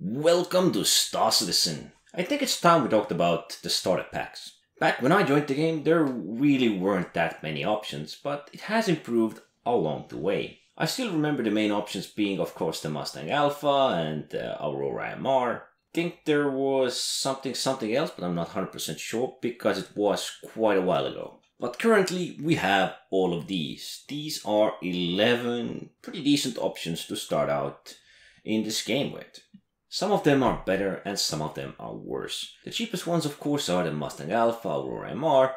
Welcome to Star Citizen. I think it's time we talked about the starter packs. Back when I joined the game, there really weren't that many options, but it has improved along the way. I still remember the main options being, of course, the Mustang Alpha and the Aurora MR. I think there was something else, but I'm not 100% sure because it was quite a while ago. But currently we have all of these. These are 11 pretty decent options to start out in this game with. Some of them are better and some of them are worse. The cheapest ones of course are the Mustang Alpha, Aurora MR,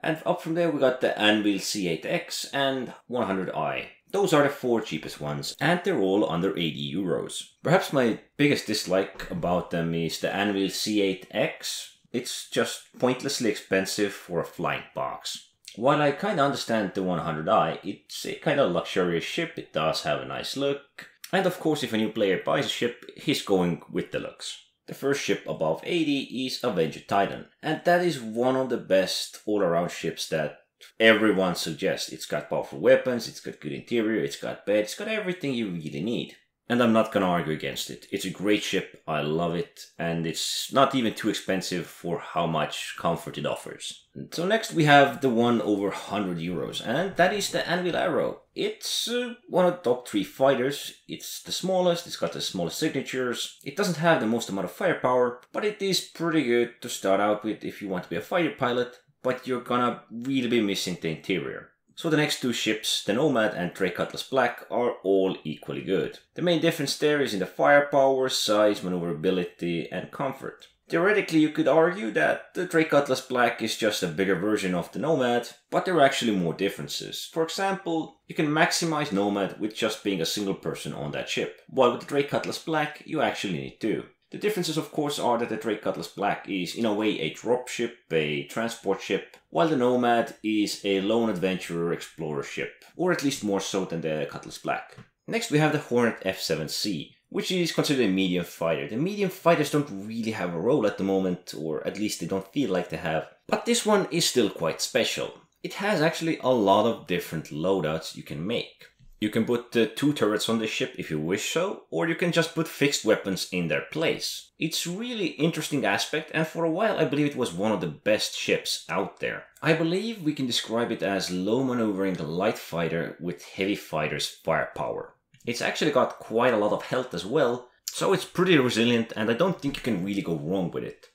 and up from there we got the Anvil C8X and 100i. Those are the 4 cheapest ones and they're all under 80 euros. Perhaps my biggest dislike about them is the Anvil C8X. It's just pointlessly expensive for a flying box. While I kinda understand the 100i, it's a kinda luxurious ship, it does have a nice look. And of course, if a new player buys a ship, he's going with the looks. The first ship above 80 is Avenger Titan, and that is one of the best all-around ships that everyone suggests. It's got powerful weapons, it's got good interior, it's got bed, it's got everything you really need. And I'm not gonna argue against it. It's a great ship, I love it, and it's not even too expensive for how much comfort it offers. So next we have the one over 100 euros, and that is the Anvil Arrow. It's one of the top 3 fighters. It's the smallest, it's got the smallest signatures. It doesn't have the most amount of firepower, but it is pretty good to start out with if you want to be a fighter pilot, but you're gonna really be missing the interior. So the next 2 ships, the Nomad and Trey Cutlass Black, are all equally good. The main difference there is in the firepower, size, maneuverability and comfort. Theoretically you could argue that the Trey Cutlass Black is just a bigger version of the Nomad, but there are actually more differences. For example, you can maximize Nomad with just being a single person on that ship, while with the Trey Cutlass Black you actually need 2. The differences of course are that the Trey Cutlass Black is in a way a dropship, a transport ship, while the Nomad is a lone adventurer explorer ship, or at least more so than the Cutlass Black. Next we have the Hornet F7C, which is considered a medium fighter. The medium fighters don't really have a role at the moment, or at least they don't feel like they have, but this one is still quite special. It has actually a lot of different loadouts you can make. You can put 2 turrets on the ship if you wish so, or you can just put fixed weapons in their place. It's really interesting aspect, and for a while I believe it was one of the best ships out there. I believe we can describe it as low maneuvering light fighter with heavy fighter's firepower. It's actually got quite a lot of health as well, so it's pretty resilient and I don't think you can really go wrong with it.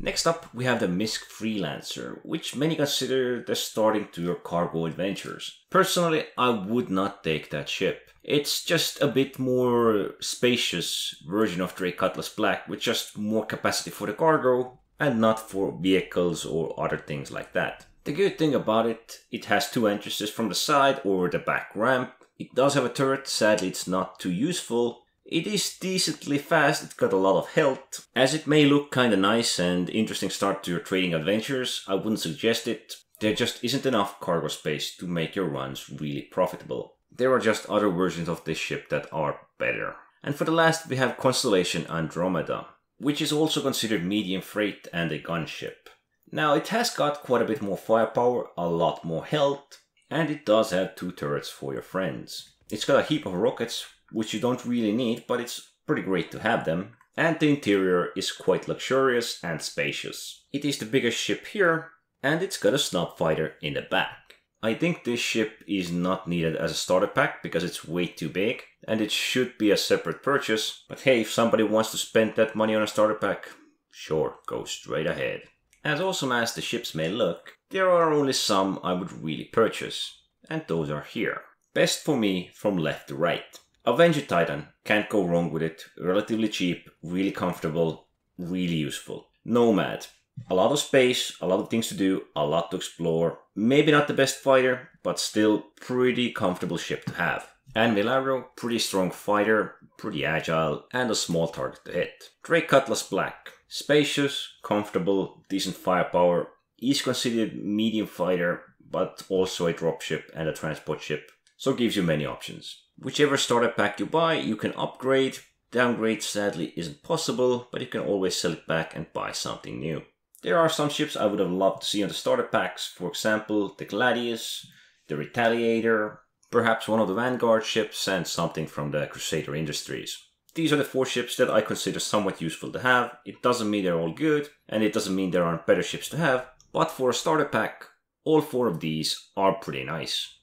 Next up we have the Misc Freelancer, which many consider the starting to your cargo adventures. Personally, I would not take that ship. It's just a bit more spacious version of Trey Cutlass Black with just more capacity for the cargo and not for vehicles or other things like that. The good thing about it, it has 2 entrances from the side or the back ramp. It does have a turret, sadly it's not too useful. It is decently fast, it's got a lot of health. As it may look kinda nice and interesting start to your trading adventures, I wouldn't suggest it. There just isn't enough cargo space to make your runs really profitable. There are just other versions of this ship that are better. And for the last we have Constellation Andromeda, which is also considered medium freight and a gunship. Now it has got quite a bit more firepower, a lot more health, and it does have 2 turrets for your friends. It's got a heap of rockets, which you don't really need, but it's pretty great to have them. And the interior is quite luxurious and spacious. It is the biggest ship here, and it's got a snub fighter in the back. I think this ship is not needed as a starter pack because it's way too big, and it should be a separate purchase. But hey, if somebody wants to spend that money on a starter pack, sure, go straight ahead. As awesome as the ships may look, there are only some I would really purchase, and those are here. Best for me from left to right. Avenger Titan, can't go wrong with it, relatively cheap, really comfortable, really useful. Nomad, a lot of space, a lot of things to do, a lot to explore. Maybe not the best fighter, but still pretty comfortable ship to have. Anvil Arrow, pretty strong fighter, pretty agile, and a small target to hit. Trey Cutlass Black, spacious, comfortable, decent firepower. Is considered medium fighter, but also a dropship and a transport ship, so gives you many options. Whichever starter pack you buy, you can upgrade. Downgrade sadly isn't possible, but you can always sell it back and buy something new. There are some ships I would have loved to see on the starter packs, for example the Gladius, the Retaliator, perhaps one of the Vanguard ships and something from the Crusader Industries. these are the 4 ships that I consider somewhat useful to have. It doesn't mean they're all good, and it doesn't mean there aren't better ships to have, but for a starter pack, all 4 of these are pretty nice.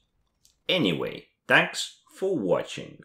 Anyway, thanks for watching.